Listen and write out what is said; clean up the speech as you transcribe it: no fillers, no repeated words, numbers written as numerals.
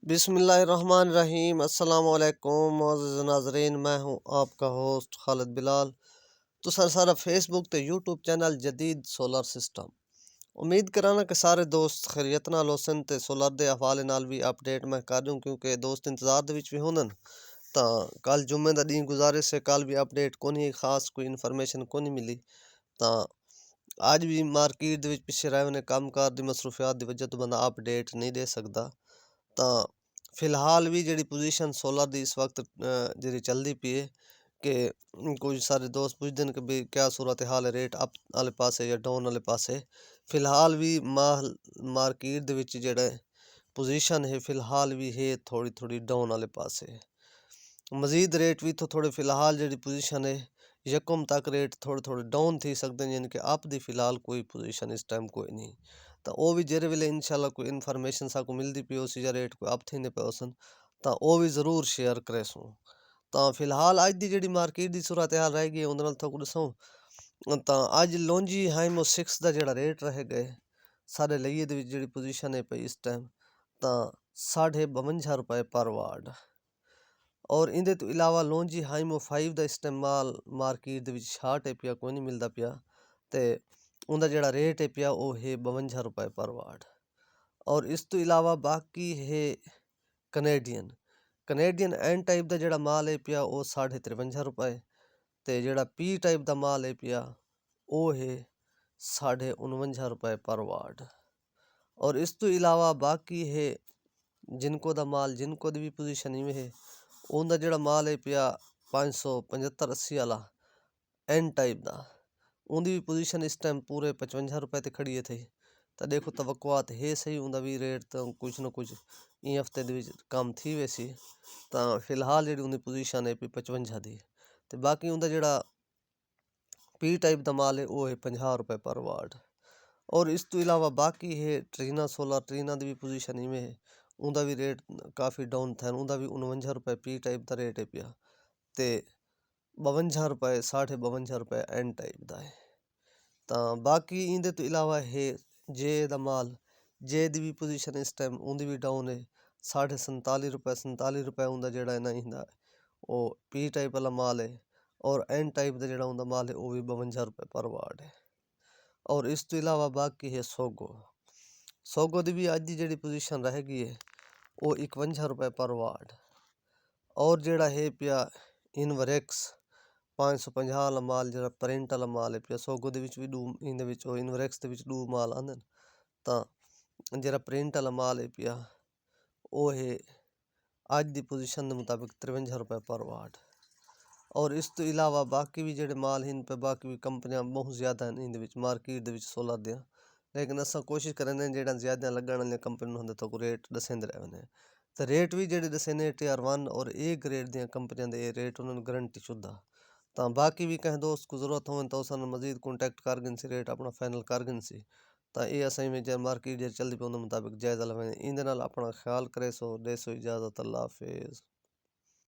बिस्मिल्लाहिर्रहमानिर्रहीम अस्सलाम वालेकुम मोअज़्ज़िज़ नाज़रीन, मैं हूँ आपका होस्ट खालिद बिलाल। तो सर सारा फेसबुक ते यूट्यूब चैनल जदीद सोलर सिस्टम उम्मीद कराना कि सारे दोस्त खैरियत नाल होसन ते सोलर दे हवाले नाल भी अपडेट मैं कर दूँ क्योंकि दोस्त इंतज़ार दे विच भी होंदन। तां कल जुम्मे दा दिन गुज़ारे से कल भी अपडेट कोनी खास कोई इन्फॉर्मेशन कोनी मिली। तां आज भी मार्केट दे विच पिछे रहे होने काम कार दी मसरूफियात दी वजह तो बंदा अपडेट नहीं दे सकदा। तां फिलहाल भी जेह्ड़ी पोजीशन सोलर दी इस वक्त जेह्ड़ी चलदी पई है कि कुछ सारे दोस्त पुछदे न कि भी क्या सूरत हाल है रेट अप आह्ले पासे या डाउन आह्ले पासे। फिलहाल भी मार्केट दे विच जेह्ड़ा पोजीशन है फिलहाल भी है थोड़ी थोड़ी डाउन आह्ले पासे। मजीद रेट भी तो थोड़े फिलहाल जेह्ड़ी पोजीशन है यकम तक रेट थोड़े थोड़े डाउन थी सकते हैं, यानी कि अप दी फिलहाल कोई पोजीशन इस टाइम कोई नहीं। तो वो भी जेरे वेले इंशाल्लाह कोई इन्फॉर्मेशन साकू मिलती पी उसी या रेट कोई अप थी पे उसन तो वो भी ज़रूर शेयर करे सूँ। तो फिलहाल अज दी जेह्ड़ी मार्केट दी सूरत हाल रह गई उंदे नाल थोड़ा दसूं। तो अज लॉन्जी हाइमो 6 दा जेह्ड़ा रेट रह गए साढ़े लइये दे विच जेह्ड़ी पोजीशन है पई इस टाइम तो 52.5 रुपए पर वाट। और इंदे तो इलावा लॉन्जी हाइमो 5 दा इस्तेमाल मार्केट दे विच शार्ट है पिया कोई नहीं मिलता पिया ते उंदा जेह्ड़ा रेट है पिया वो है 52 रुपए पर वाट। और इस तो इलावा बाकी है कनेडियन एन टाइप दा जेह्ड़ा माल है पिया वो 53.5 रुपए ते जेह्ड़ा पी टाइप दा माल है पिया वो है 49.5 रुपए पर वाट। और इस तो इलावा बाकी है जिनको दा माल जिनको दी भी पोजीशन इवें है उनका जेह्ड़ा माल है पिया 575-80 आला एन टाइप दा उनकी भी पोजीशन इस टाइम पूरे 55 रुपए ते खड़ी है थी। तो देखो तवक्कुआत है सही उनका भी रेट तो कुछ ना कुछ इन हफ्ते दे विच कम थी वैसी। तो फिलहाल जेह्ड़ी उनकी पोजीशन है 55 दी ते बाकी उनका जेह्ड़ा पी टाइप दा माल है वो है 50 रुपए पर वाट। और इस तो इलावा बाकी है ट्रीना दी भी पोजीशन इवें है उनका भी रेट काफ़ी डाउन था उनका भी 49 रुपए पी टाइप दा रेट है पिया ते 52 रुपए 52.5 रुपए एन टाइप दा है। तो बाकी इंदे तो इलावा है जे दा माल जे दी भी पोजीशन इस टाइम उनकी भी डाउन है 47 रुपए उनका जेह्ड़ा है ना इंदा वो पी टाइप वाला माल है। और एन टाइप दा जेह्ड़ा उनका माल है वो भी 52 रुपए पर वाट है। और इस तो इलावा बाकी है सोगो दी भी अज दी जेह्ड़ी पोजीशन रह गई है वो 51 रुपए पर वाट। और जेह्ड़ा है पिया इनवरेक्स 550 वाला माल जेह्ड़ा प्रिंट वाला माल है पिया सोगो दे विच भी दो इंदे विच इनवरेक्स दे विच दो माल आंदे न। तां जेह्ड़ा प्रिंट वाला माल है पिया वो है अज दी पोजीशन दे मुताबिक 53 रुपए पर वाट। और इस तो इलावा बाकी भी जेह्ड़े माल हैं इन पे बाकी भी कंपनियां बहुत ज़्यादा हैं इंदे विच मार्केट दे विच सोलर दियां, लेकिन असां कोशिश करने जेह्ड़ा ज़्यादा लगण वालियां कंपनियां होंदे तो रेट दसेंदे रहने। तो रेट भी जेह्ड़े दसे ने TR1 और ए ग्रेड दियां कंपनियां दे रेट उन्होंने गारंटी शुदा। तो बाकी भी कहीं दोस्त को जरूरत हो तो उस मजीद कॉन्टैक्ट कर गिन सी रेट अपना फाइनल कर गिन सी। तो ये असें में जो मार्केट जो चलती पे उन्होंने मुताबिक जायज़ा लवें इंदे नाल अपना ख्याल करे सो दे सो इजाज़त अल्लाह हाफिज़।